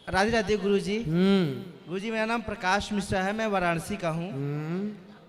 राधे राधे गुरुजी। गुरुजी, मेरा नाम प्रकाश मिश्रा है, मैं वाराणसी का हूँ।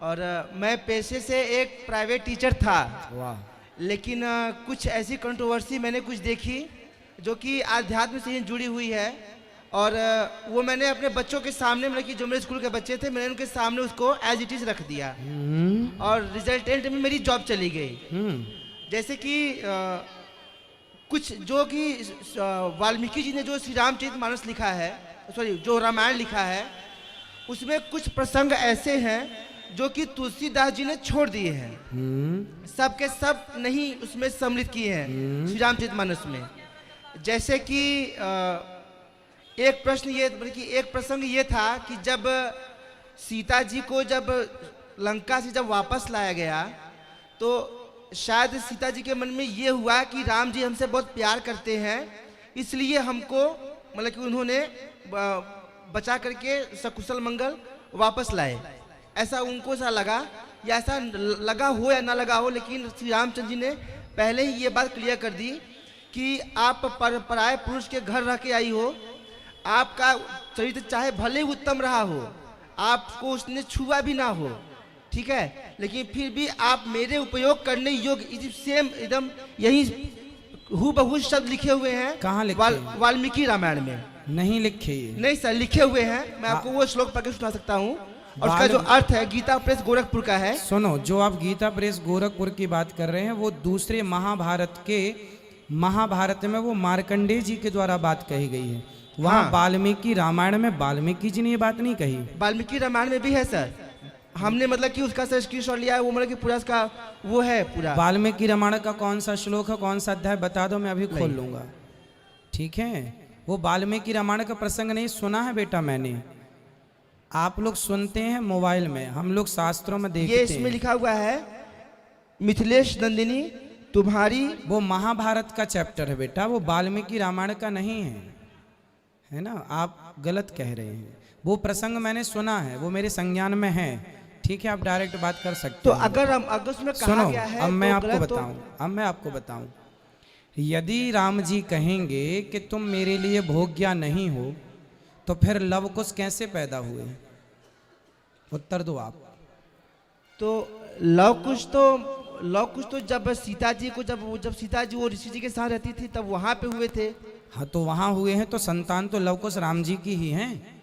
और मैं पेशे से एक प्राइवेट टीचर था। वाह। लेकिन कुछ ऐसी कंट्रोवर्सी मैंने कुछ देखी जो कि आध्यात्म से ही जुड़ी हुई है। और वो मैंने अपने बच्चों के सामने, मतलब कि जो मेरे स्कूल के बच्चे थे, मैंने उनके सामने उसको एज इट इज रख दिया। और रिजल्टेंट में मेरी जॉब चली गई। जैसे कि कुछ जो कि वाल्मीकि जी ने जो श्री रामचरितमानस लिखा है, सॉरी जो रामायण लिखा है, उसमें कुछ प्रसंग ऐसे हैं जो कि तुलसीदास जी ने छोड़ दिए हैं। सब के सब नहीं उसमें सम्मिलित किए हैं श्री रामचरितमानस में। जैसे कि एक प्रश्न ये, बल्कि एक प्रसंग ये था कि जब सीता जी को जब लंका से जब वापस लाया गया, तो शायद सीता जी के मन में ये हुआ कि राम जी हमसे बहुत प्यार करते हैं, इसलिए हमको, मतलब कि उन्होंने बचा करके सकुशल मंगल वापस लाए। ऐसा उनको ऐसा लगा, या ऐसा लगा हो या ना लगा हो, लेकिन श्री रामचंद्र जी ने पहले ही ये बात क्लियर कर दी कि आप पराये पुरुष के घर रह के आई हो, आपका चरित्र चाहे भले ही उत्तम रहा हो, आपको उसने छुआ भी ना हो, ठीक है, लेकिन फिर भी आप मेरे उपयोग करने योग्य, सेम एकदम यही हूबहू शब्द लिखे हुए हैं। कहाँ लिखे? वाल्मीकि रामायण में नहीं लिखे ये। नहीं सर, लिखे हुए हैं। मैं आपको वो श्लोक पढ़ के सुना सकता हूँ, और उसका जो अर्थ है गीता प्रेस गोरखपुर का है। सुनो, जो आप गीता प्रेस गोरखपुर की बात कर रहे हैं वो दूसरे महाभारत में वो मार्कंडेय जी के द्वारा बात कही गई है। वहाँ वाल्मीकि रामायण में वाल्मीकि जी ने ये बात नहीं कही। वाल्मीकि रामायण में भी है सर, हमने मतलब कि उसका स्क्रीनशॉट लिया है, वो मतलब कि पूरा उसका वो है पूरा। वाल्मीकि रामायण का कौन सा श्लोक है, कौन सा अध्याय बता दो, मैं अभी खोल लूंगा। ठीक है, वो वाल्मीकि रामायण का प्रसंग नहीं सुना है बेटा मैंने। आप लोग सुनते हैं मोबाइल में, हम लोग शास्त्रों में देखते हैं। ये इसमें लिखा हुआ है, मिथिलेश नंदिनी तुम्हारी, वो महाभारत का चैप्टर है बेटा, वो वाल्मीकि रामायण का नहीं है ना, आप गलत कह रहे हैं। वो प्रसंग मैंने सुना है, वो मेरे संज्ञान में है। ठीक है, आप डायरेक्ट बात कर सकते तो हैं। अगर उसमें कहा गया है, अब मैं तो आपको बताऊं, यदि राम जी कहेंगे कि तुम मेरे लिए भोग्या नहीं हो, तो फिर लव कुश कैसे पैदा हुए? उत्तर दो आप। तो लव कुश तो जब सीता जी को, जब सीता जी वो ऋषि जी के साथ रहती थी, तब वहां पे हुए थे। हाँ, तो वहां हुए हैं, तो संतान तो लव कुश राम जी की ही हैं।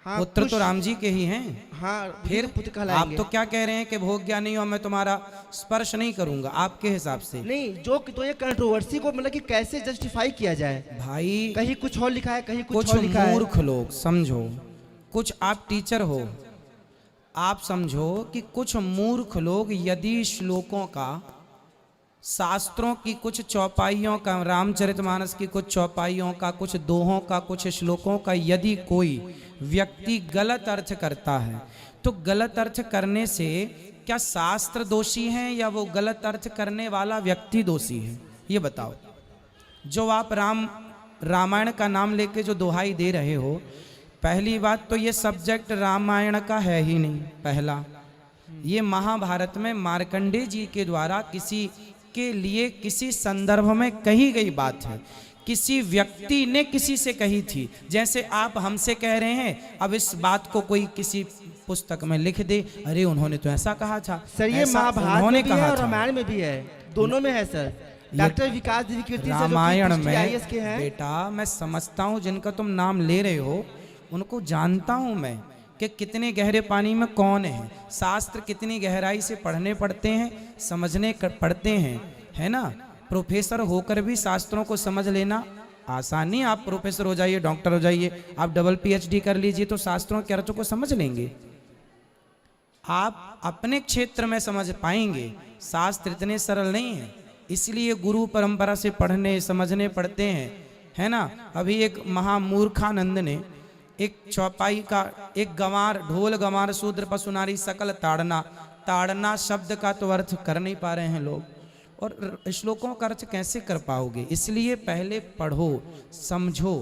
हाँ, पुत्र तो राम जी के ही हैं। हाँ, फिर पुत्र कहलाएंगे। आप तो क्या कह रहे हैं कि भोग्या नहीं हो, मैं तुम्हारा स्पर्श नहीं करूंगा आपके हिसाब से। नहीं, जो तो ये कंट्रोवर्सी को मतलब कि कैसे जस्टिफाई किया जाए भाई, कहीं कुछ और लिखा है, कहीं कुछ कुछ और लिखा है। मूर्ख लोग, समझो, कुछ आप टीचर हो, आप समझो कि कुछ मूर्ख लोग यदि श्लोकों का, शास्त्रों की कुछ चौपाइयों का, रामचरितमानस की कुछ चौपाइयों का, कुछ दोहों का, कुछ श्लोकों का यदि कोई व्यक्ति गलत अर्थ करता है, तो गलत अर्थ करने से क्या शास्त्र दोषी हैं या वो गलत अर्थ करने वाला व्यक्ति दोषी है? ये बताओ। जो आप रामायण का नाम लेके जो दोहाई दे रहे हो, पहली बात तो ये सब्जेक्ट रामायण का है ही नहीं। पहला, ये महाभारत में मार्कंडेय जी के द्वारा किसी के लिए किसी संदर्भ में कही गई बात है, किसी व्यक्ति ने किसी से कही थी। जैसे आप हमसे कह रहे हैं, अब इस बात को कोई किसी पुस्तक में लिख दे, अरे उन्होंने तो ऐसा कहा था। सर, ये महाभारत में भी है और रामायण में भी है, दोनों में है सर। डॉक्टर विकास देवी कीर्ति रामायण में बेटा, मैं समझता हूँ, जिनका तुम नाम ले रहे हो उनको जानता हूँ मैं कि कितने गहरे पानी में कौन है, शास्त्र कितनी गहराई से पढ़ने पड़ते हैं, समझने पड़ते हैं, है ना। प्रोफेसर होकर भी शास्त्रों को समझ लेना आसान नहीं। आप प्रोफेसर हो जाइए, डॉक्टर हो जाइए, आप डबल PhD कर लीजिए, तो शास्त्रों के अर्थों को समझ लेंगे। आप अपने क्षेत्र में समझ पाएंगे, शास्त्र इतने सरल नहीं है, इसलिए गुरु परंपरा से पढ़ने समझने पड़ते हैं, है ना। अभी एक महामूर्खानंद ने एक चौपाई का, एक गंवार, ढोल गंवार शूद्र पशु नारी सकल ताड़ना, ताड़ना शब्द का तो अर्थ कर नहीं पा रहे हैं लोग, और श्लोकों का अर्थ कैसे कर पाओगे? इसलिए पहले पढ़ो, समझो।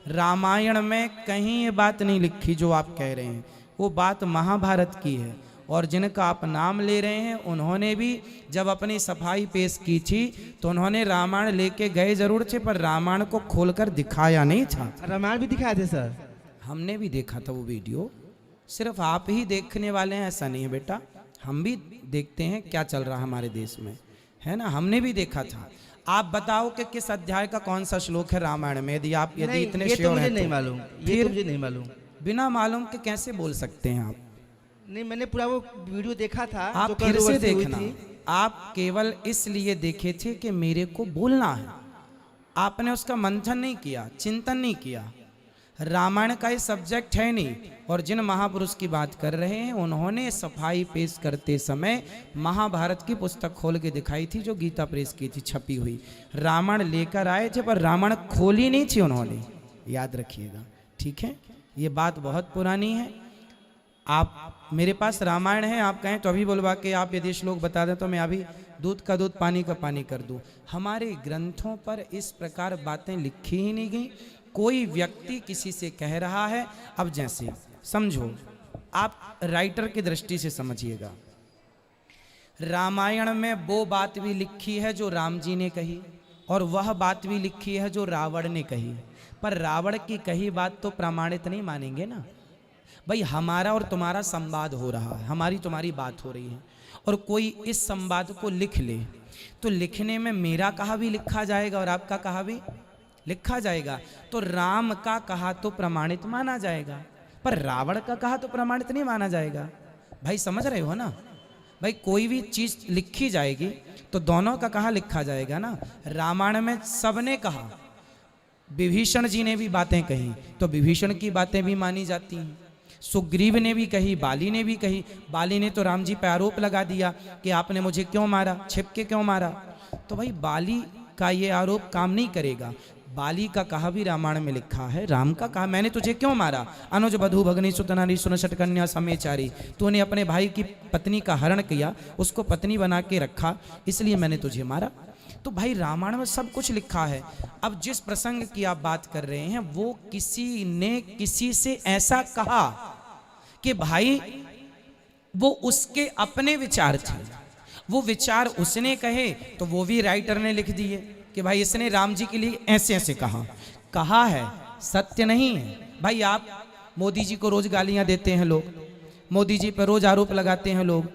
रामायण में कहीं ये बात नहीं लिखी जो आप कह रहे हैं, वो बात महाभारत की है। और जिनका आप नाम ले रहे हैं उन्होंने भी जब अपनी सफाई पेश की थी तो उन्होंने रामायण लेके गए जरूर थे, पर रामायण को खोलकर दिखाया नहीं था। रामायण भी दिखाए थे सर। हमने भी देखा था वो वीडियो, सिर्फ आप ही देखने वाले हैं ऐसा नहीं है बेटा, हम भी देखते हैं क्या चल रहा है हमारे देश में, है ना, हमने भी देखा था। आप बताओ कि किस अध्याय का कौन सा श्लोक है रामायण में, यदि आप इतने ये तो श्योर मुझे हैं नहीं तो। मालूम, ये फिर तो मुझे नहीं मालूम। बिना मालूम के कैसे बोल सकते हैं आप? नहीं, मैंने पूरा वो वीडियो देखा था। आप जो फिर से controversy हुई देखना, थी। आप केवल इसलिए देखे थे कि मेरे को बोलना है, आपने उसका मंथन नहीं किया, चिंतन नहीं किया। रामायण का ये सब्जेक्ट है नहीं। और जिन महापुरुष की बात कर रहे हैं उन्होंने सफाई पेश करते समय महाभारत की पुस्तक खोल के दिखाई थी जो गीता प्रेस की थी छपी हुई। रामायण लेकर आए थे पर रामायण खोली नहीं थी उन्होंने, याद रखिएगा, ठीक है। ये बात बहुत पुरानी है। आप मेरे पास रामायण है, आप कहें तो अभी बुलवा के आप यदि श्लोक बता दें तो मैं अभी दूध का दूध पानी का पानी कर दूं। हमारे ग्रंथों पर इस प्रकार बातें लिखी ही नहीं गई। कोई व्यक्ति किसी से कह रहा है, अब जैसे समझो, आप राइटर की दृष्टि से समझिएगा, रामायण में वो बात भी लिखी है जो राम जी ने कही और वह बात भी लिखी है जो रावण ने कही, पर रावण की कही बात तो प्रमाणित नहीं मानेंगे ना भाई। हमारा और तुम्हारा संवाद हो रहा है, हमारी तुम्हारी बात हो रही है, और कोई इस संवाद को लिख ले तो लिखने में मेरा कहा भी लिखा जाएगा और आपका कहा भी लिखा जाएगा। तो राम का कहा तो प्रमाणित माना जाएगा, पर रावण का कहा तो प्रमाणित नहीं माना जाएगा। भाई समझ रहे हो ना भाई, कोई भी चीज लिखी जाएगी तो दोनों का कहा लिखा जाएगा ना। रामायण में सबने कहा, विभीषण जी ने भी बातें कही तो विभीषण की बातें भी मानी जाती हैं। सुग्रीव ने भी कही, बाली ने भी कही। बाली ने तो राम जी पर आरोप लगा दिया कि आपने मुझे क्यों मारा, छिप के क्यों मारा। तो भाई बाली का ये आरोप काम नहीं करेगा। बाली का कहा भी रामायण में लिखा है, राम का कहा मैंने तुझे क्यों मारा, अनुज बधु भगनी सुतनारी सुनशट कन्या समेचारी, तूने अपने भाई की पत्नी का हरण किया, उसको पत्नी बना के रखा, इसलिए मैंने तुझे मारा। तो भाई रामायण में सब कुछ लिखा है। अब जिस प्रसंग की आप बात कर रहे हैं वो किसी ने किसी से ऐसा कहा कि भाई वो उसके अपने विचार थे, वो विचार उसने कहे तो वो भी राइटर ने लिख दिए कि भाई इसने राम जी के लिए ऐसे ऐसे कहा है, सत्य नहीं है। भाई आप मोदी जी को रोज गालियां देते हैं लोग, मोदी जी पर रोज आरोप लगाते हैं लोग,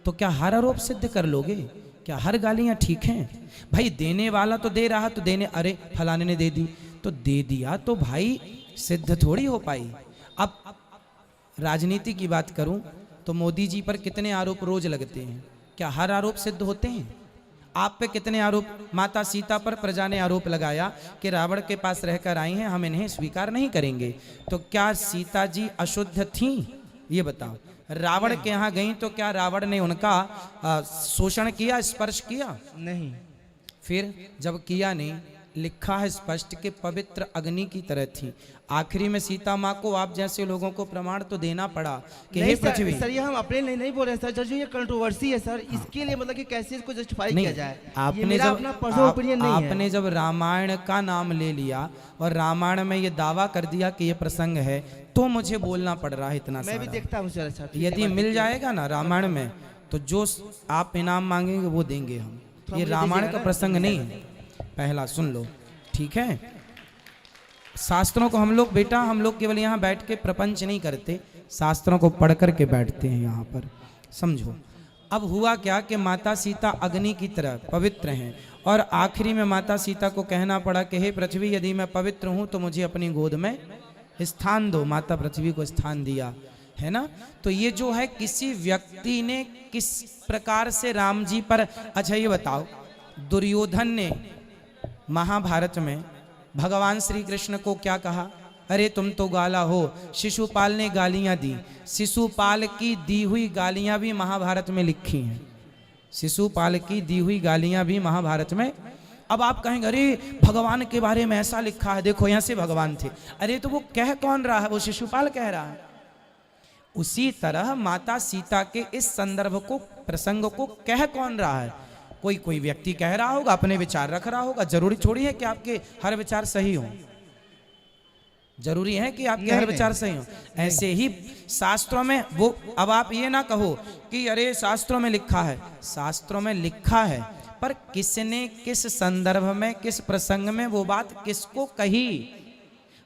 तो क्या हर आरोप सिद्ध कर लोगे? क्या हर गालियां ठीक हैं? भाई देने वाला तो दे रहा, तो देने, अरे फलाने ने दे दी तो दे दिया, तो भाई सिद्ध थोड़ी हो पाई। अब राजनीति की बात करूं तो मोदी जी पर कितने आरोप रोज लगते हैं, क्या हर आरोप सिद्ध होते हैं? आप पे कितने आरोप, माता सीता पर प्रजा ने आरोप लगाया कि रावण के पास रहकर आई हैं, हम इन्हें स्वीकार नहीं करेंगे। तो क्या सीता जी अशुद्ध थीं? ये बताओ। रावण के यहाँ गई तो क्या रावण ने उनका शोषण किया, स्पर्श किया? नहीं। फिर जब किया नहीं, लिखा है स्पष्ट कि पवित्र अग्नि की तरह थी। आखिरी में सीता माँ को आप जैसे लोगों को प्रमाण तो देना पड़ा कि हे पृथ्वी। सर ये हम अपने लिए नहीं बोल रहे हैं सर, जो ये कंट्रोवर्सी है सर, इसके लिए मतलब कि कैसे इसको जस्टिफाई किया जाए, आपने जब रामायण का नाम ले लिया और रामायण में ये दावा कर दिया कि ये प्रसंग है तो मुझे बोलना पड़ रहा है इतना मैं भी देखता हूँ सर। अच्छा, यदि मिल जाएगा ना रामायण में तो जो आप इनाम मांगेंगे वो देंगे हम। ये रामायण का प्रसंग नहीं है, पहला सुन लो, ठीक है। शास्त्रों को हम लोग बेटा, हम लोग केवल यहाँ बैठ के प्रपंच नहीं करते, शास्त्रों को पढ़ करके बैठते हैं यहाँ पर, समझो। अब हुआ क्या कि माता सीता अग्नि की तरह पवित्र हैं और आखिरी में माता सीता को कहना पड़ा कि हे पृथ्वी, यदि मैं पवित्र हूँ तो मुझे अपनी गोद में स्थान दो। माता पृथ्वी को स्थान दिया, है ना। तो ये जो है किसी व्यक्ति ने किस प्रकार से राम जी पर, अच्छा ये बताओ, दुर्योधन ने महाभारत में भगवान श्री कृष्ण को क्या कहा? अरे तुम तो गाला हो। शिशुपाल ने गालियां दी, शिशुपाल की दी हुई गालियां भी महाभारत में लिखी हैं, शिशुपाल की दी हुई गालियां भी महाभारत में। अब आप कहेंगे अरे भगवान के बारे में ऐसा लिखा है, देखो यहाँ से भगवान थे। अरे तो वो कह कौन रहा है? वो शिशुपाल कह रहा है। उसी तरह माता सीता के इस संदर्भ को, प्रसंग को कह कौन रहा है? कोई व्यक्ति कह रहा होगा, अपने विचार रख रहा होगा। जरूरी थोड़ी है कि आपके हर विचार सही हो। जरूरी है कि आपके नहीं, हर विचार सही हो। ऐसे ही शास्त्रों में वो, अब आप ये ना कहो कि अरे शास्त्रों में लिखा है, शास्त्रों में लिखा है, पर किसने किस संदर्भ में किस प्रसंग में वो बात किसको कही,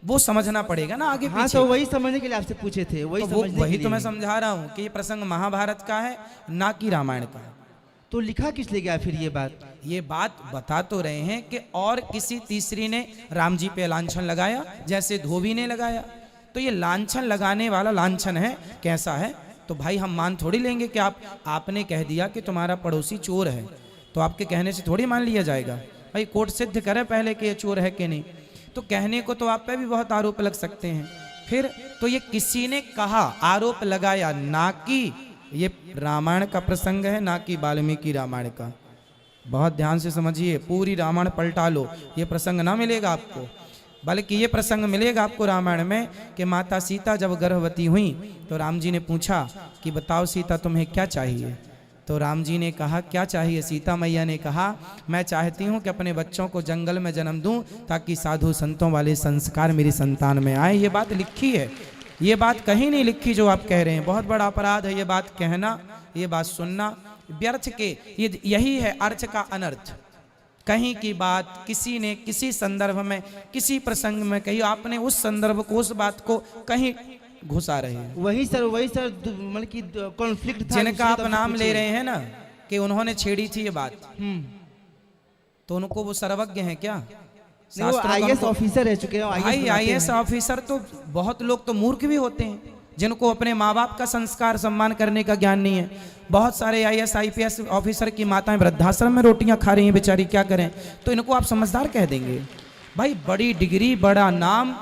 वो समझना पड़ेगा ना आगे हाँ, पीछे। तो वही समझने के लिए आपसे पूछे थे, वही तो समझने वही के तो मैं लिए। समझा रहा हूँ कि ये प्रसंग महाभारत का है ना कि रामायण का है। तो लिखा किस लिए गया फिर ये बात बता तो रहे हैं कि और किसी तीसरी ने राम जी पे लांछन लगाया, जैसे धोबी ने लगाया। तो ये लांछन लगाने वाला लांछन है, कैसा है? तो भाई हम मान थोड़ी लेंगे कि आपने कह दिया कि तुम्हारा पड़ोसी चोर है, तो आपके कहने से थोड़ी मान लिया जाएगा। भाई कोर्ट सिद्ध करे पहले कि ये चोर है कि नहीं। तो कहने को तो आप पे भी बहुत आरोप लग सकते हैं। फिर तो ये किसी ने कहा, आरोप लगाया, ना कि ये रामायण का प्रसंग है, ना कि वाल्मीकि रामायण का। बहुत ध्यान से समझिए, पूरी रामायण पलटा लो, ये प्रसंग ना मिलेगा आपको। बल्कि ये प्रसंग मिलेगा आपको रामायण में कि माता सीता जब गर्भवती हुई तो राम जी ने पूछा कि बताओ सीता तुम्हें क्या चाहिए। तो राम जी ने कहा क्या चाहिए? सीता मैया ने कहा मैं चाहती हूँ कि अपने बच्चों को जंगल में जन्म दूं ताकि साधु संतों वाले संस्कार मेरी संतान में आए। ये बात लिखी है, ये बात कहीं नहीं लिखी जो आप कह रहे हैं। बहुत बड़ा अपराध है ये बात कहना, ये बात सुनना। व्यर्थ के यही है अर्थ का अनर्थ। कहीं की बात किसी ने किसी संदर्भ में किसी प्रसंग में कही, आपने उस संदर्भ को उस बात को कहीं घुसा रहे हैं। वही सर मतलब कि कॉन्फ्लिक्ट था। जिनका आप नाम ले रहे हैं ना कि उन्होंने छेड़ी थी ये बात, तो उनको वो सर्वज्ञ हैं क्या? वो आईएएस ऑफिसर रह चुके हैं। भाई आईएएस ऑफिसर तो बहुत लोग तो मूर्ख भी होते हैं जिनको अपने माँ बाप का संस्कार सम्मान करने का ज्ञान नहीं है। बहुत सारे आईएएस आईपीएस ऑफिसर की माताएं वृद्धाश्रम में रोटियां खा रही हैं बेचारी, क्या करें? तो इनको आप समझदार कह देंगे? भाई बड़ी डिग्री बड़ा नाम,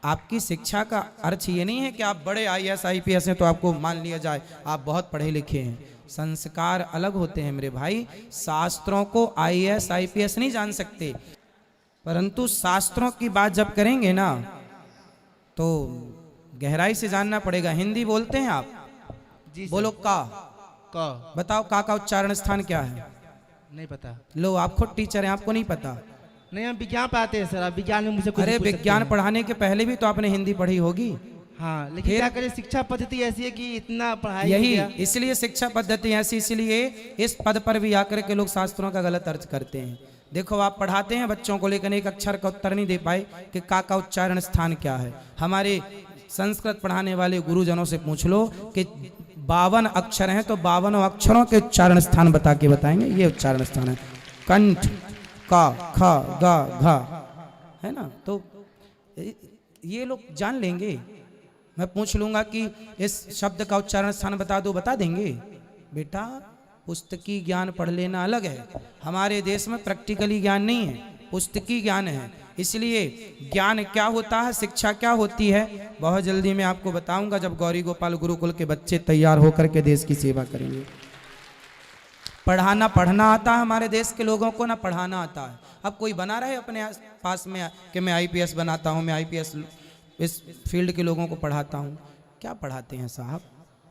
आपकी शिक्षा का अर्थ ये नहीं है कि आप बड़े आईएएस आईपीएस हैं तो आपको मान लिया जाए आप बहुत पढ़े लिखे हैं। संस्कार अलग होते हैं मेरे भाई। शास्त्रों को आईएएस आईपीएस नहीं जान सकते, परंतु शास्त्रों की बात जब करेंगे ना तो गहराई से जानना पड़ेगा। हिंदी बोलते हैं आप? जी बोलो का बताओ, का उच्चारण स्थान क्या है? नहीं पता। लो आप खुद टीचर हैं, आपको नहीं पता? नहीं, हम विज्ञान पढ़ाते हैं सर। आप विज्ञान में मुझे कुछ अरे पूछ सकते विज्ञान हैं। पढ़ाने के पहले भी तो आपने हिंदी पढ़ी होगी। हाँ, लेकिन क्या करें, शिक्षा पद्धति ऐसी है कि इतना पढ़ाई यही हो गया। इसलिए शिक्षा पद्धति ऐसी, इसलिए इस पद पर भी आकर के लोग शास्त्रों का गलत अर्थ करते हैं। देखो आप पढ़ाते हैं बच्चों को, लेकिन एक अक्षर का उत्तर नहीं दे पाए कि का उच्चारण स्थान क्या है। हमारे संस्कृत पढ़ाने वाले गुरुजनों से पूछ लो कि 52 अक्षर हैं तो 52 अक्षरों के उच्चारण स्थान बता के बताएंगे ये उच्चारण स्थान है। कंठ, का, ख, ग, घ, है ना? तो ये लोग जान लेंगे। मैं पूछ लूंगा कि इस शब्द का उच्चारण स्थान बता दो, बता देंगे? बेटा पुस्तकी ज्ञान पढ़ लेना अलग है, हमारे देश में प्रैक्टिकली ज्ञान नहीं है, पुस्तकी ज्ञान है। इसलिए ज्ञान क्या होता है, शिक्षा क्या होती है, बहुत जल्दी मैं आपको बताऊंगा जब गौरी गोपाल गुरुकुल के बच्चे तैयार होकर के देश की सेवा करेंगे। पढ़ना आता है हमारे देश के लोगों को, ना पढ़ाना आता है। अब कोई बना रहे अपने पास में कि मैं आईपीएस बनाता हूँ, मैं आईपीएस इस फील्ड के लोगों को पढ़ाता हूँ। क्या पढ़ाते हैं साहब?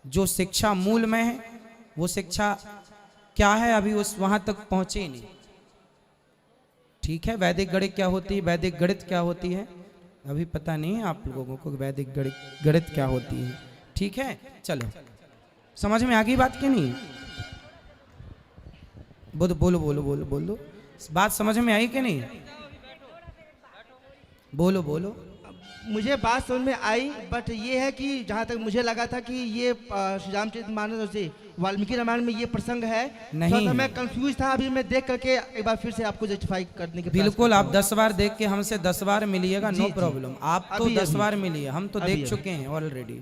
जो शिक्षा मूल में है वो शिक्षा क्या है अभी उस वहाँ तक पहुँचे ही नहीं। ठीक है, वैदिक गणित क्या होती है, वैदिक गणित क्या होती है, अभी पता नहीं है आप लोगों को वैदिक गणित क्या होती है। ठीक है, चलो समझ में आ गई बात कि नहीं? बोलो बोलो बोलो बोलो बोलो, बात समझ में आई कि नहीं? बोलो बोलो। मुझे बात समझ में आई, बट ये है कि जहाँ तक मुझे लगा था कि ये श्री रामचरितमानस से वाल्मीकि रामायण में ये प्रसंग है, नहीं तो मैं कंफ्यूज था। अभी मैं देख करके एक बार फिर से आपको जस्टिफाई करने के बिल्कुल, आप 10 बार देख के हमसे 10 बार मिलिएगा, नो प्रॉब्लम। आप तो 10 बार मिलिए, हम तो देख चुके हैं ऑलरेडी।